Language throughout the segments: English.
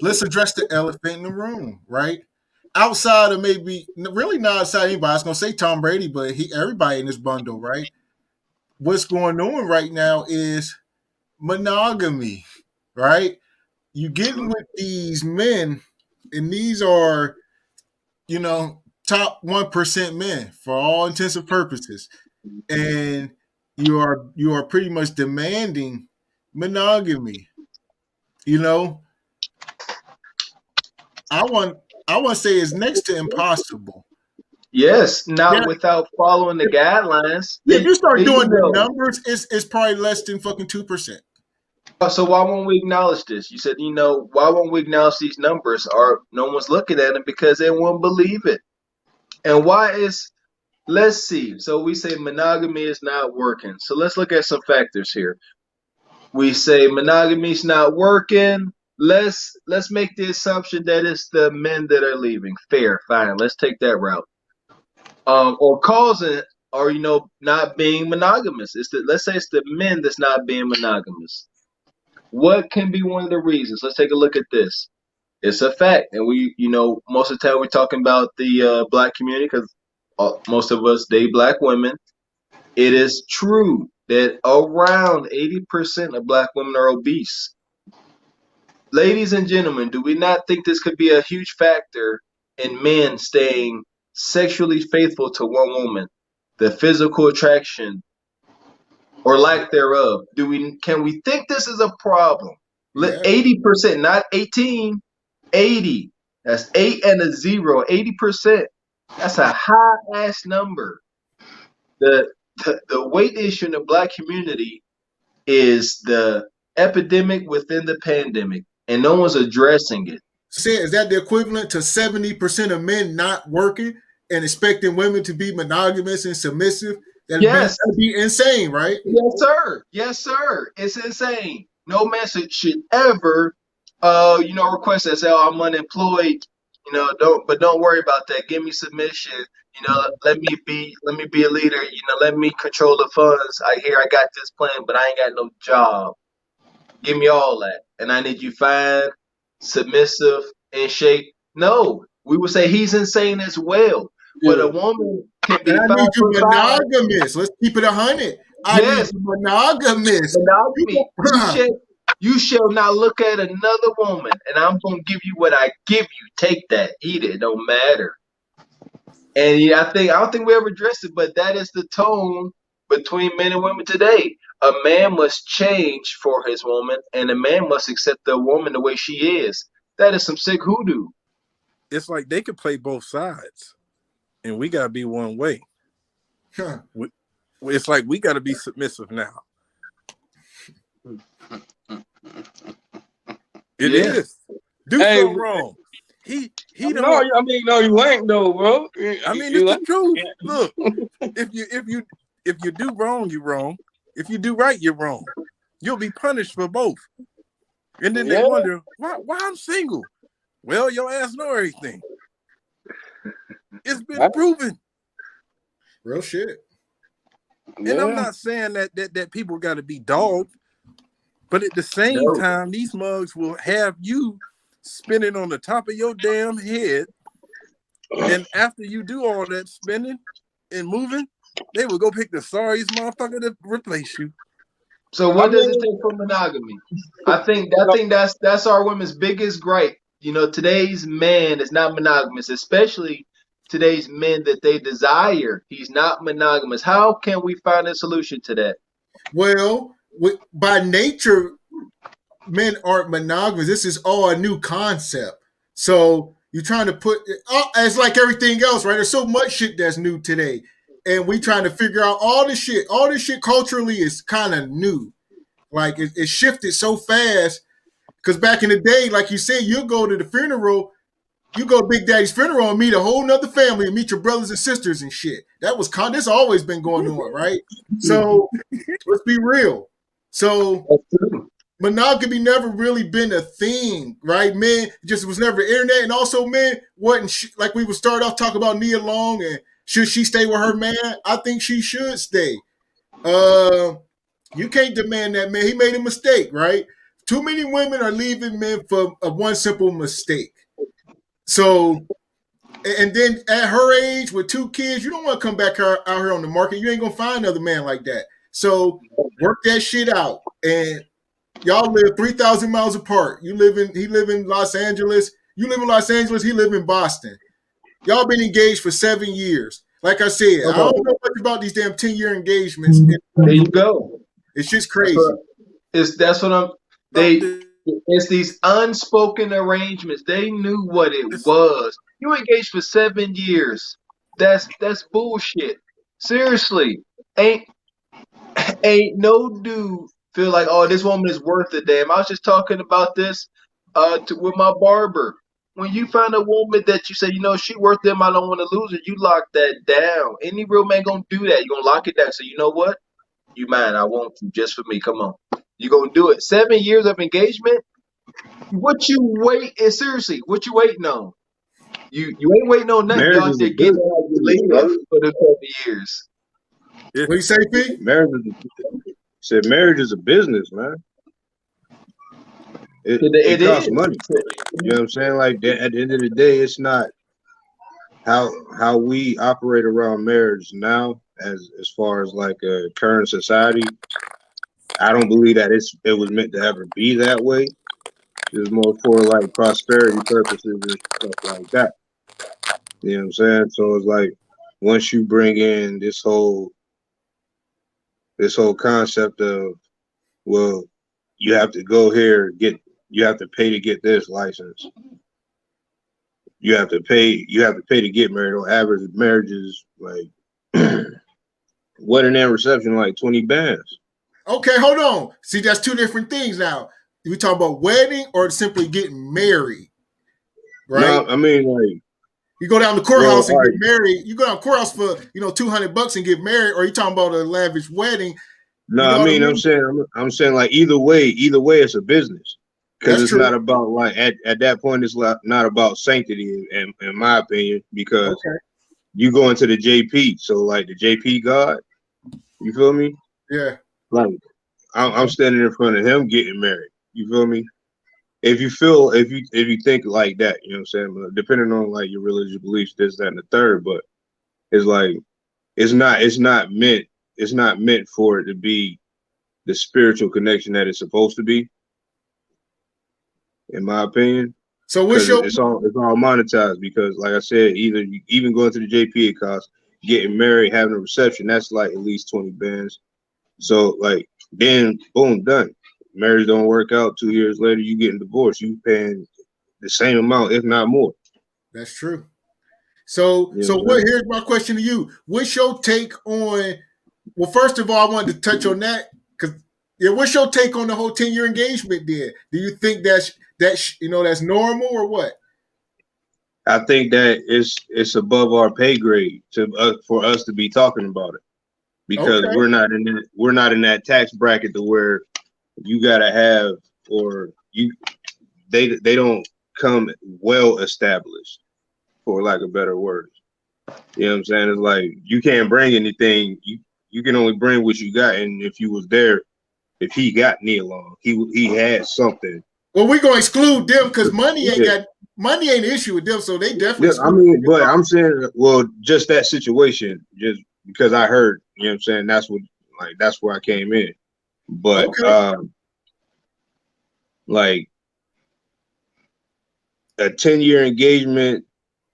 Let's address the elephant in the room, right? Outside of maybe really not outside anybody. I was gonna say Tom Brady, but everybody in this bundle, right? What's going on right now is monogamy, right? You getting with these men, and these are, top 1% men for all intents and purposes, and you are pretty much demanding monogamy. You know, I want I want to say it's next to impossible. Yes, Yeah, not without following the guidelines. if you start Then you doing the know. numbers, it's probably less than fucking 2%. So why won't we acknowledge this? You said, why won't we acknowledge these numbers? Or no one's looking at them because they won't believe it. And why is let's see. So we say monogamy is not working. So let's look at some factors here. We say monogamy is not working. Let's make the assumption that it's the men that are leaving. Fair, fine. Let's take that route. Or causing, or not being monogamous. Let's say it's the men that's not being monogamous. What can be one of the reasons? Let's take a look at this. It's a fact, and most of the time we're talking about the black community because most of us date black women. It is true that around 80% of black women are obese. Ladies and gentlemen, do we not think this could be a huge factor in men staying sexually faithful to one woman? The physical attraction or lack thereof. Can we think this is a problem? Yeah. 80%, not 18, 80. That's 8 and a 0, 80%. That's a high ass number. The weight issue in the black community is the epidemic within the pandemic, and no one's addressing it. Is that the equivalent to 70% of men not working and expecting women to be monogamous and submissive? Yes. That'd be insane, right? Yes, sir. Yes, sir. It's insane. No man should ever, request that say, "Oh, I'm unemployed." Don't worry about that. Give me submission. Let me be a leader. Let me control the funds. I got this plan, but I ain't got no job. Give me all that, and I need you fine, submissive, in shape. No, we would say he's insane as well. But a woman can be and I need you monogamous. Let's keep it 100. I need you monogamous. Monogamy. You shall not look at another woman, and I'm gonna give you what I give you. Take that, eat it. It don't matter. And I don't think we ever addressed it, but that is the tone between men and women today. A man must change for his woman, and a man must accept the woman the way she is. That is some sick hoodoo. It's like they could play both sides, and we gotta be one way. Huh. It's like we gotta be submissive now. It is. Do something wrong. He no, I mean, no, you ain't though, bro. I mean, it's the truth. Look, if you do wrong, you're wrong. If you do right, you're wrong. You'll be punished for both. And then they wonder, why I'm single? Well, your ass know everything. It's been proven. Real shit. And I'm not saying that people got to be dogged, but at the same time, these mugs will have you spinning on the top of your damn head. And after you do all that spinning and moving, they will go pick the sorriest motherfucker to replace you. So what does it take for monogamy? I think that's our women's biggest gripe. Today's man is not monogamous, especially today's men that they desire. He's not monogamous. How can we find a solution to that? Well, by nature, men aren't monogamous. This is all a new concept. So you're trying to put as like everything else, right? There's so much shit that's new today. And we trying to figure out all this shit. All this shit culturally is kind of new. Like it shifted so fast. Because back in the day, like you said, you go to the funeral, you go to Big Daddy's funeral and meet a whole nother family and meet your brothers and sisters and shit. This always been going on, right? So let's be real. So monogamy never really been a thing, right? Men just was never internet, and also men wasn't like we would start off talking about Nia Long and should she stay with her man? I think she should stay. You can't demand that, man. He made a mistake, right? too many women are leaving men for one simple mistake. So, and then at her age with 2 kids, you don't want to come back out here on the market. You ain't gonna find another man like that. So work that shit out. And y'all live 3,000 miles apart. He live in Los Angeles. You live in Los Angeles. He live in Boston. Y'all been engaged for 7 years. Like I said, I don't know much about these damn 10-year engagements. There you go. It's just crazy. That's what I'm. It's these unspoken arrangements. They knew what it was. You engaged for 7 years. That's bullshit. Seriously, ain't no dude feel like, oh, this woman is worth a damn. I was just talking about this with my barber. When you find a woman that you say, you know, she worth them, I don't want to lose her, you lock that down. Any real man gonna do that. You're gonna lock it down. So you know what? You mine, I want you just for me. Come on. You gonna do it. 7 years of engagement? What you seriously, what you waiting on? You ain't waiting on nothing. Marriage Y'all is a just getting business, for the 7 years. What you say, P? Marriage is a business, man. It costs money. You know what I'm saying? Like that, at the end of the day, it's not how we operate around marriage now, as far as like a current society. I don't believe that it was meant to ever be that way. It was more for like prosperity purposes and stuff like that. You know what I'm saying? So it's like once you bring in this whole concept of, well, you have to go here, you have to pay to get this license. You have to pay to get married. On average, marriages like wedding and reception like 20 bands. Okay, hold on. See, that's two different things now. We talk about wedding or simply getting married, right? No, I mean, like, you go down to the courthouse and get married. You go down to the courthouse for $200 and get married, or you talking about a lavish wedding? No, I mean, I'm saying like either way, it's a business, because it's not about like at that point it's not about sanctity in my opinion, because you go into the JP, so like the JP God, you feel me? Yeah. Like I'm standing in front of him getting married. You feel me? If you think like that, you know what I'm saying? But depending on like your religious beliefs, this, that, and the third, but it's like it's not meant for it to be the spiritual connection that it's supposed to be, in my opinion. So it's all monetized, because like I said, even going to the JP it costs, getting married, having a reception, that's like at least 20 bands. So like then boom, done. Marriage don't work out, 2 years later you getting divorced, you paying the same amount, if not more. That's true. So here's my question to you. What's your take on, well, first of all, I wanted to touch on that, because what's your take on the whole 10-year engagement then? Do you think that's normal or what? I think that it's above our pay grade for us to be talking about it, because we're not in that tax bracket to where you gotta have, or they don't come well established, for lack of better words. You know what I'm saying? It's like you can't bring anything. You can only bring what you got, and if you was there, if he got me along, he had something. Well, we're gonna exclude them because money ain't an issue with them, so they definitely. Yeah, I mean, but I'm saying, well, just that situation, just because I heard, you know what I'm saying, that's where I came in. But like a 10-year engagement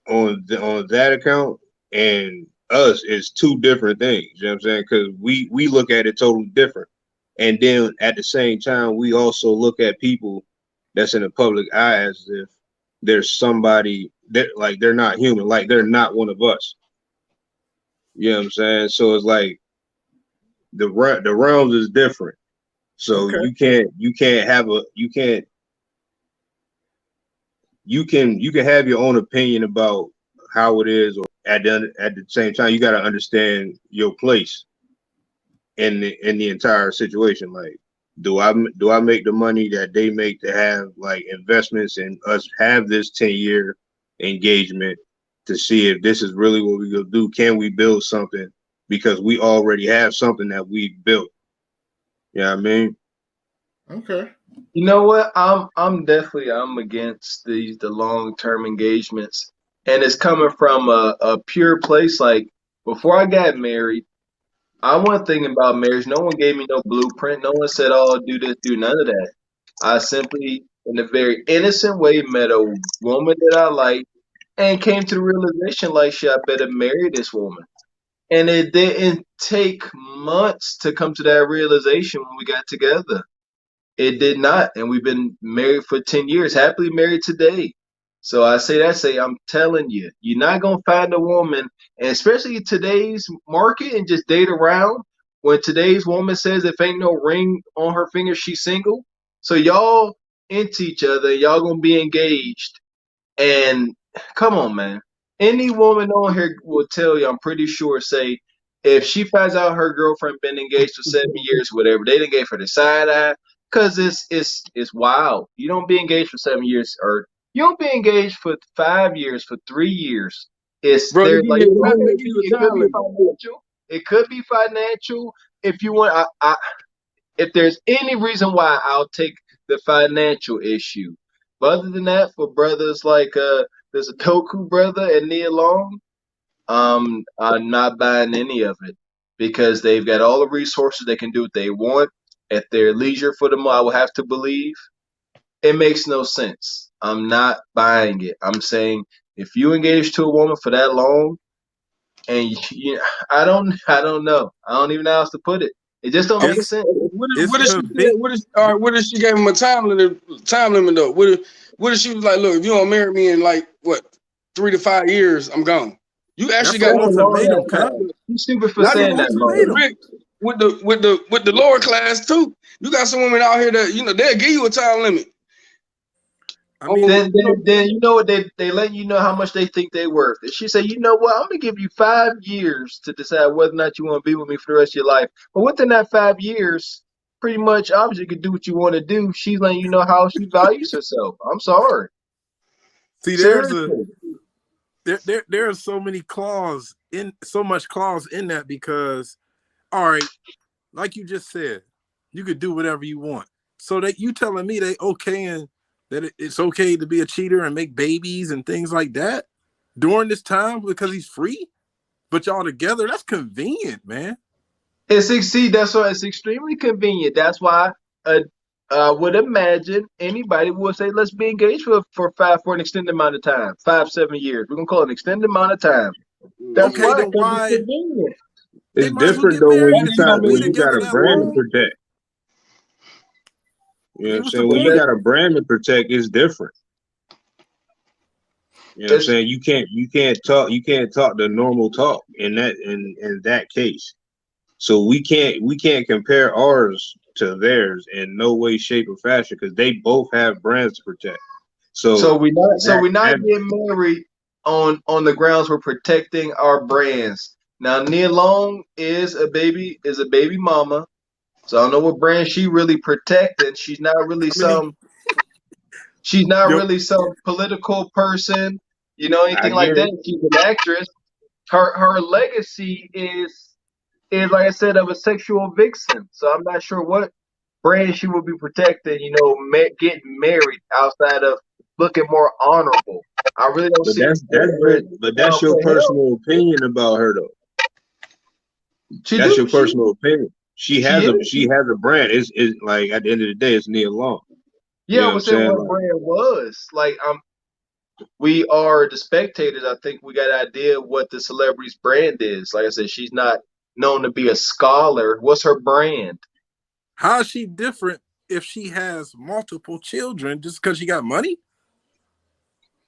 on that account and us is two different things. You know what I'm saying? Because we look at it totally different. And then at the same time, we also look at people that's in the public eye as if there's somebody that like they're not human, like they're not one of us. You know what I'm saying? So it's like the realms is different. So you can have your own opinion about how it is, or at the same time you got to understand your place in the entire situation. Like, do I make the money that they make to have like investments and us have this 10-year engagement to see if this is really what we're gonna do? Can we build something because we already have something that we built? You know what I mean? Okay. You know what? I'm against the long-term engagements, and it's coming from a pure place. Like before I got married, I wasn't thinking about marriage. No one gave me no blueprint. No one said, "Oh, do this, do none of that." I simply, in a very innocent way, met a woman that I liked and came to the realization, like, shit, I better marry this woman. And it didn't take months to come to that realization when we got together. It did not, and we've been married for 10 years, happily married today. So I'm telling you, you're not gonna find a woman, and especially in today's market, and just date around. When today's woman says if ain't no ring on her finger, she's single. So y'all into each other, y'all gonna be engaged, and come on, man. Any woman on here will tell you, I'm pretty sure, say, if she finds out her girlfriend been engaged for 7 years, whatever, they didn't give her the side eye, cause it's wild. You don't be engaged for 7 years, or you don't be engaged for 5 years, for 3 years. It's Bro, they there give like you a time, they give you a it could time be limit. financial. It could be financial. If you want, if there's any reason why, I'll take the financial issue. But other than that, for brothers like there's a Toku brother and Nia Long, I'm not buying any of it because they've got all the resources. They can do what they want at their leisure for them. I will have to believe it makes no sense. I'm not buying it. I'm saying if you engage to a woman for that long, and I don't know. I don't even know how else to put it. It just don't make It's sense. it's What if she said? convenient. What if all right? What if she gave him a time limit? Time limit though. What if she was like, look, if you don't marry me in like what 3 to 5 years, I'm gone. You actually That's an got That's a long ultimatum, ass Cap. time. You stupid for not That's an even saying that, just with the Mo. ultimatum. rich, with the lower class too. You got some women out here that they'll give you a time limit. I Oh, mean, Then you know what they let you know how much they think they worth. And she said, you know what, I'm gonna give you 5 years to decide whether or not you want to be with me for the rest of your life. But within that 5 years, pretty much obviously you can do what you want to do. She's letting you know how she values herself. I'm sorry. see, Seriously. there are so many clause in so much clause in that because all right, like you just said, you could do whatever you want. So that you telling me they okay and that it's okay to be a cheater and make babies and things like that during this time because he's free, but y'all together, that's convenient, man. That's why it's extremely convenient. That's why uh, I would imagine anybody would say, let's be engaged for an extended amount of time, 5, 7 years. We're gonna call it an extended amount of time. That's Okay, why, then because it's why convenient. they It's might as well different get though when married you if you're try gonna when be you got together a that brand to long. protect. You know I what mean, I'm what's the saying? When But you point? that, got a brand to protect, it's different. You know what I'm it's saying? You can't talk the normal talk in that case. So we can't compare ours to theirs in no way, shape, or fashion because they both have brands to protect. So so that we're not that getting married on the grounds we're protecting our brands. Now Nia Long is a baby mama. So I don't know what brand she really protecting. How many She's not yo really some political person, I anything like get it. that. She's an actress. Her legacy is like I said, of a sexual vixen. So I'm not sure what brand she will be protecting. Getting married outside of looking more honorable. I really don't But see that's your for him. personal opinion about her though. She That's do your personal opinion. She she has is. a brand. Is like at the end of the day, it's Nia Long. You Yeah, know I what I'm was saying saying? what Like, brand was. Like we are the spectators. I think we got an idea of what the celebrity's brand is. Like I said, she's not known to be a scholar. What's her brand? how is she different if she has multiple children just because she got money?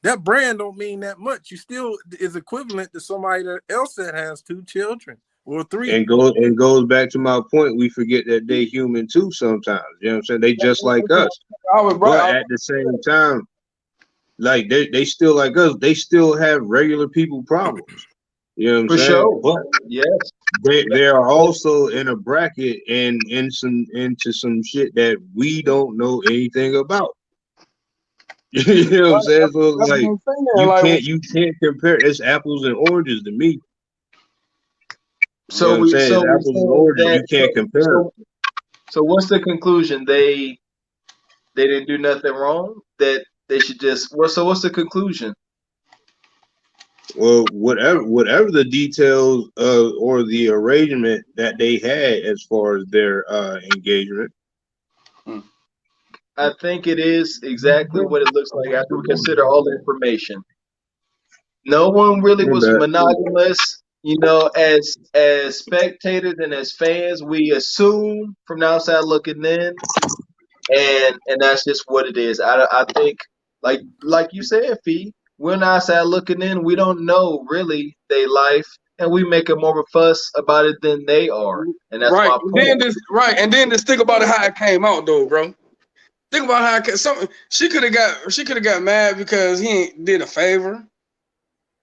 That brand don't mean that much. You still is equivalent to somebody else that has 2 children or 3. and goes back to my point. We forget that they human too sometimes. You know what I'm saying? They just like us. I was But right. at the same time, like they still like us. They still have regular people problems. You know what I'm For saying? sure. But Yes. they are also in a bracket and into some shit that we don't know anything about. You know what I'm saying? So That's what like I'm saying. you Like, can't you can't compare. It's apples and oranges to me. You know So what I'm we saying? so It's we apples and saying oranges. that You can't compare. so what's the conclusion? they didn't do nothing wrong, that they should just. Well, so what's the conclusion? Well, whatever the details or the arrangement that they had as far as their engagement. I think it is exactly what it looks like after we consider all the information. No one really was monogamous. You know, as spectators and as fans, we assume from the outside looking in, and that's just what it is. I think, like you said, Fee, we're on the outside looking in. We don't know really their life, and we make more of a fuss about it than they are, and that's my point. And then just think about how it came out, though, bro. Think about how she could have got mad because he ain't did a favor.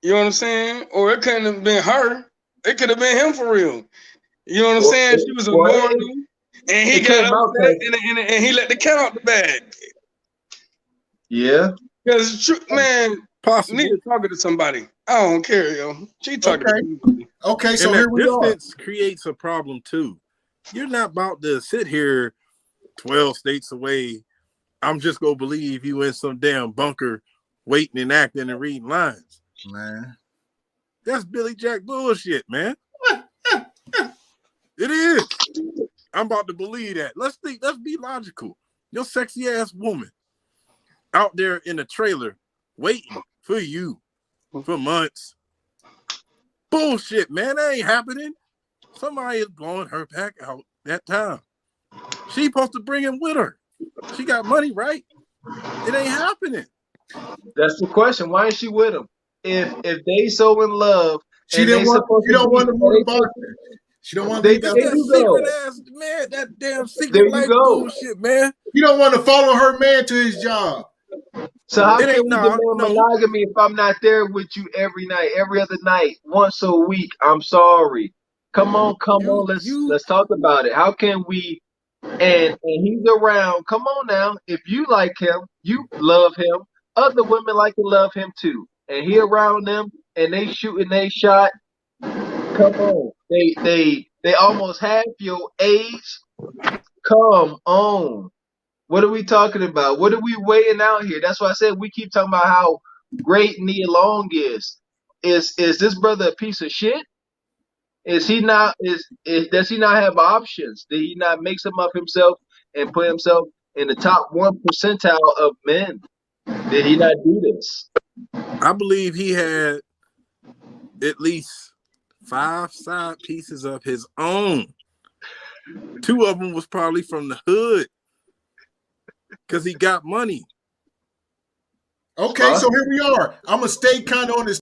You know what I'm saying? Or it couldn't have been her. It could have been him for real. You know what I'm saying? She was ignoring him, and he got upset, and he let the cat out the bag. Yeah. Because, man, possibly need to talk to somebody. I don't care, yo. She talking to somebody. Okay, so and here we are. Distance creates a problem, too. You're not about to sit here 12 states away. I'm just going to believe you in some damn bunker waiting and acting and reading lines. Man. That's Billy Jack bullshit, man. It is. I'm about to believe that. Let's be logical. Your sexy ass woman out there in the trailer waiting for you for months. Bullshit, man. That ain't happening. Somebody is blowing her back out that time. She supposed to bring him with her. She got money, right? It ain't happening. That's the question. Why is she with him? If they so in love, she don't want to move on. She don't want to leave that secret ass man, that damn secret life bullshit, man. You don't want to follow her man to his job. So how can we demand monogamy if I'm not there with you every night, every other night, once a week? I'm sorry. Come on. Let's talk about it. How can we? And he's around. Come on now. If you like him, you love him. Other women like to love him too. And he around them, and they shooting they shot. Come on. They almost half your age. Come on. What are we talking about? What are we weighing out here? That's why I said we keep talking about how great Nia Long is. Is this brother a piece of shit? Is he not? Does he not have options? Did he not make some of himself and put himself in the top 1% of men? Did he not do this? I believe he had at least 5 side pieces of his own. 2 of them was probably from the hood because he got money. Okay, so here we are. I'm going to stay kind of on this